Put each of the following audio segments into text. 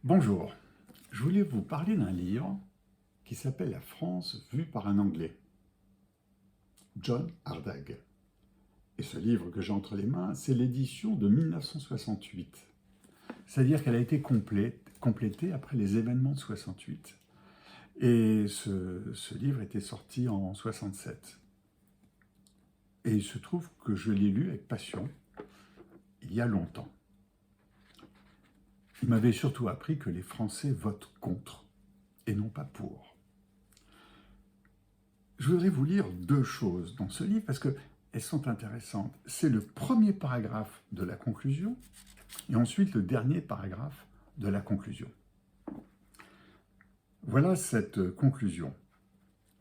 Bonjour, je voulais vous parler d'un livre qui s'appelle La France vue par un Anglais, John Ardagh. Et ce livre que j'ai entre les mains, c'est l'édition de 1968. C'est-à-dire qu'elle a été complétée après les événements de 68. Et ce livre était sorti en 67. Et il se trouve que je l'ai lu avec passion il y a longtemps. Il m'avait surtout appris que les Français votent contre et non pas pour. Je voudrais vous lire deux choses dans ce livre parce qu'elles sont intéressantes. C'est le premier paragraphe de la conclusion et ensuite le dernier paragraphe de la conclusion. Voilà cette conclusion.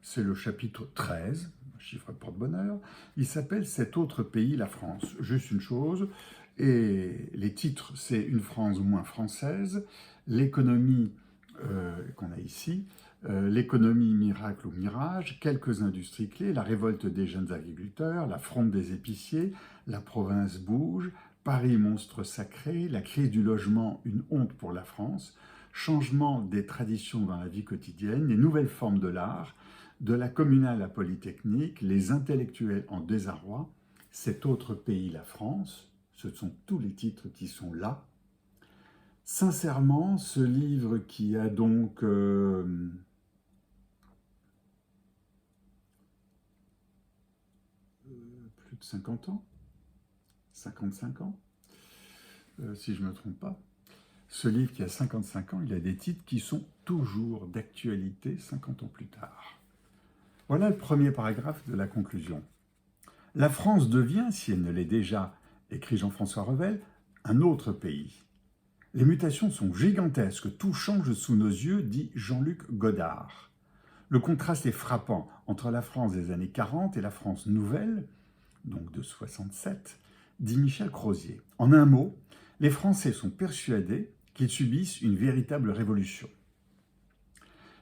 C'est le chapitre 13, chiffre porte-bonheur. Il s'appelle « Cet autre pays, la France ». Juste une chose, et les titres, c'est « Une France moins française »,« L'économie qu'on a ici »,« L'économie miracle ou mirage »,« Quelques industries clés »,« La révolte des jeunes agriculteurs »,« La fronde des épiciers »,« La province bouge »,« Paris monstre sacré »,« La crise du logement, une honte pour la France »,« Changement des traditions dans la vie quotidienne »,« Les nouvelles formes de l'art », de la communale à la polytechnique, les intellectuels en désarroi, cet autre pays, la France, ce sont tous les titres qui sont là. Sincèrement, ce livre qui a donc plus de 50 ans, 55 ans, si je ne me trompe pas, ce livre qui a 55 ans, il a des titres qui sont toujours d'actualité 50 ans plus tard. Voilà le premier paragraphe de la conclusion. La France devient, si elle ne l'est déjà, écrit Jean-François Revel, un autre pays. Les mutations sont gigantesques, tout change sous nos yeux, dit Jean-Luc Godard. Le contraste est frappant entre la France des années 40 et la France nouvelle, donc de 67, dit Michel Crozier. En un mot, les Français sont persuadés qu'ils subissent une véritable révolution.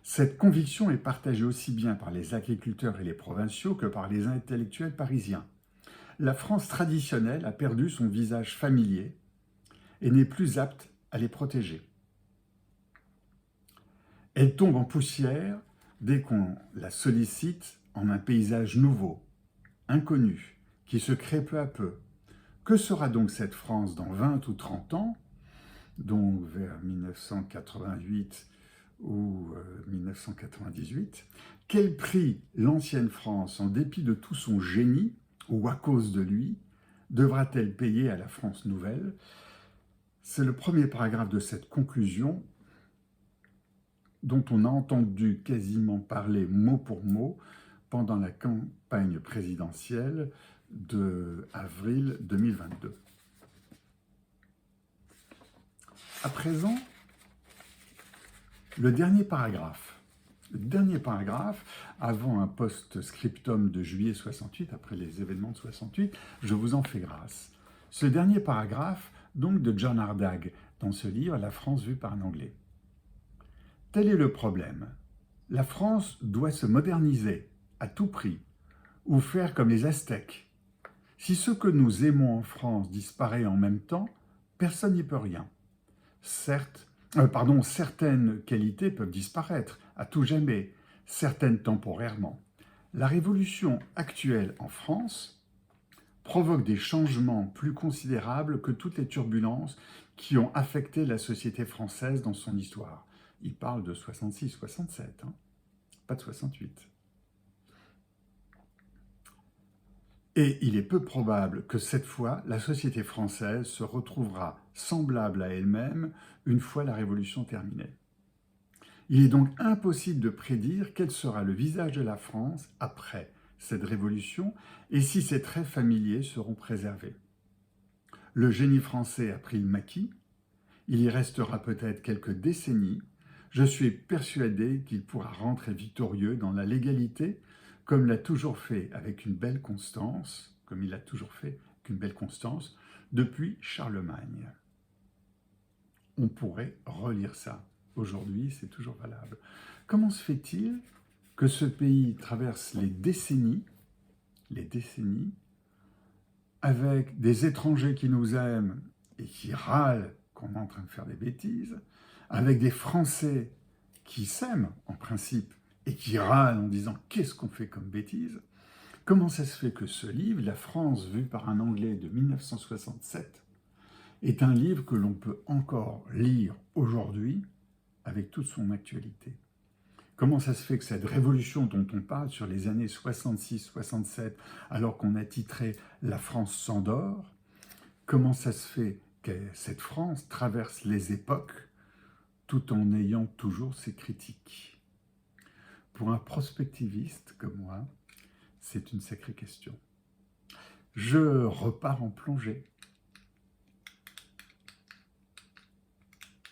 Cette conviction est partagée aussi bien par les agriculteurs et les provinciaux que par les intellectuels parisiens. La France traditionnelle a perdu son visage familier et n'est plus apte à les protéger. Elle tombe en poussière dès qu'on la sollicite en un paysage nouveau, inconnu, qui se crée peu à peu. Que sera donc cette France dans 20 ou 30 ans, donc vers 1988 ou 1998, quel prix l'ancienne France, en dépit de tout son génie, ou à cause de lui, devra-t-elle payer à la France nouvelle? C'est le premier paragraphe de cette conclusion dont on a entendu quasiment parler mot pour mot pendant la campagne présidentielle de avril 2022. À présent, le dernier paragraphe. Le dernier paragraphe, avant un post-scriptum de juillet 68, après les événements de 68, je vous en fais grâce. Ce dernier paragraphe, donc de John Ardagh, dans ce livre « La France vue par un Anglais ». Tel est le problème. La France doit se moderniser à tout prix, ou faire comme les Aztèques. Si ce que nous aimons en France disparaît en même temps, personne n'y peut rien. Certaines qualités peuvent disparaître à tout jamais, certaines temporairement. La révolution actuelle en France provoque des changements plus considérables que toutes les turbulences qui ont affecté la société française dans son histoire. Il parle de 66-67, pas de 68. Et il est peu probable que cette fois, la société française se retrouvera semblable à elle-même une fois la Révolution terminée. Il est donc impossible de prédire quel sera le visage de la France après cette Révolution et si ses traits familiers seront préservés. Le génie français a pris le maquis, il y restera peut-être quelques décennies. Je suis persuadé qu'il pourra rentrer victorieux dans la légalité, comme l'a toujours fait avec une belle constance, depuis Charlemagne. On pourrait relire ça. Aujourd'hui, c'est toujours valable. Comment se fait-il que ce pays traverse les décennies, avec des étrangers qui nous aiment et qui râlent qu'on est en train de faire des bêtises, avec des Français qui s'aiment en principe et qui râlent en disant « qu'est-ce qu'on fait comme bêtise ?» Comment ça se fait que ce livre, La France vue par un Anglais de 1967, est un livre que l'on peut encore lire aujourd'hui avec toute son actualité? Comment ça se fait que cette révolution dont on parle sur les années 66-67, alors qu'on a titré « La France s'endort », comment ça se fait que cette France traverse les époques tout en ayant toujours ses critiques? Pour un prospectiviste comme moi, c'est une sacrée question. Je repars en plongée